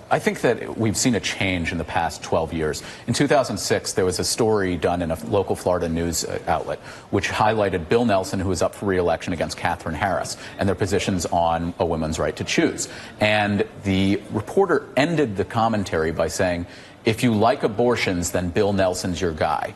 I think that we've seen a change in the past 12 years. In 2006, there was a story done in a local Florida news outlet which highlighted Bill Nelson, who was up for re-election against Katherine Harris, and their positions on a woman's right to choose. And the reporter ended the commentary by saying, if you like abortions, then Bill Nelson's your guy.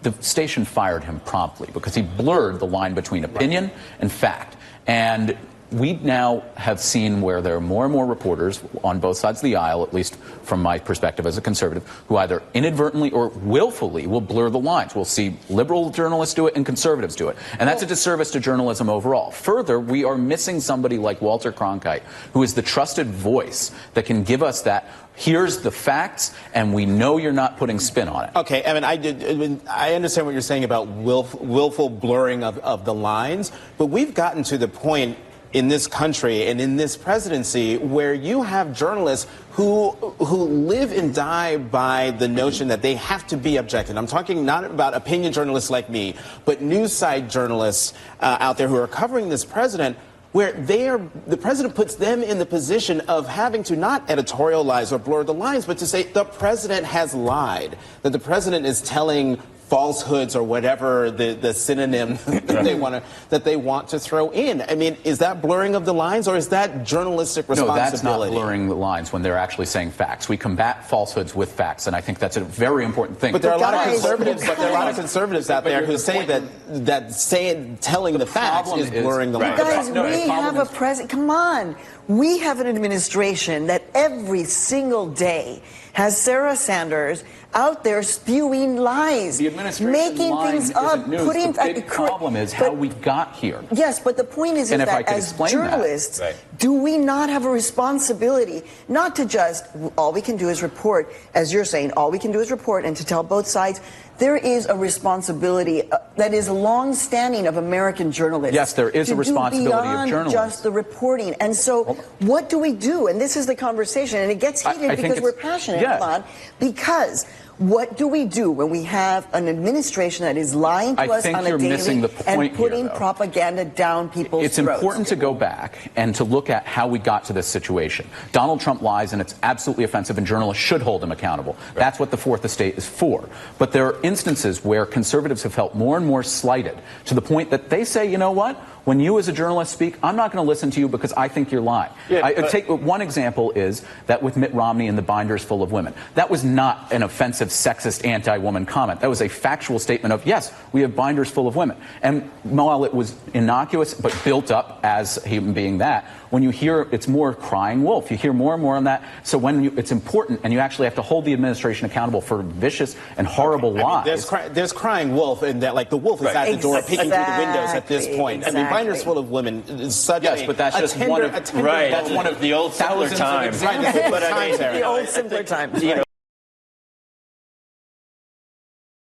The station fired him promptly because he blurred the line between opinion and fact. And we now have seen where there are more and more reporters on both sides of the aisle, at least from my perspective as a conservative, who either inadvertently or willfully will blur the lines. We'll see liberal journalists do it and conservatives do it. And that's a disservice to journalism overall. Further, we are missing somebody like Walter Cronkite, who is the trusted voice that can give us that, here's the facts, and we know you're not putting spin on it. Okay, I understand what you're saying about willful blurring of the lines, but we've gotten to the point in this country and in this presidency where you have journalists who live and die by the notion that they have to be objective. I'm talking not about opinion journalists like me, but news side journalists out there who are covering this president, where the president puts them in the position of having to not editorialize or blur the lines, but to say the president has lied, that the president is telling falsehoods or whatever the synonym that they want to throw in. I mean, is that blurring of the lines, or is that journalistic responsibility? No, that's not blurring the lines when they're actually saying facts. We combat falsehoods with facts, and I think that's a very important thing. But there are a lot of conservatives, out there who say that telling the facts is blurring the lines. Guys, we have a president. Come on. We have an administration that every single day has Sarah Sanders out there spewing lies, making things up, putting. The big problem is how we got here. Yes, but the point is that as journalists, do we not have a responsibility not to just all we can do is report, as you're saying, all we can do is report, and to tell both sides. There is a responsibility that is long-standing of American journalists. Yes, there is a responsibility of journalists. Beyond just the reporting. And so what do we do? And this is the conversation. And it gets heated because we're passionate, Ilan, because what do we do when we have an administration that is lying to us on a daily and putting propaganda down people's throats? It's important to go back and to look at how we got to this situation. Donald Trump lies, and it's absolutely offensive, and journalists should hold him accountable. That's what the Fourth Estate is for. But there are instances where conservatives have felt more and more slighted to the point that they say, you know what? When you as a journalist speak, I'm not going to listen to you because I think you're lying. Take one example is that with Mitt Romney and the binders full of women. That was not an offensive, sexist, anti-woman comment. That was a factual statement of, yes, we have binders full of women. And while it was innocuous but built up as him being that, when you hear it's more crying wolf. You hear more and more on that. So when it's important and you actually have to hold the administration accountable for vicious and horrible lies. I mean, there's crying wolf in that, like, the wolf is at the door peeking through the windows at this point. I mean, binders full of women is such but that's just one of that's one of the old simpler times. The old simpler times.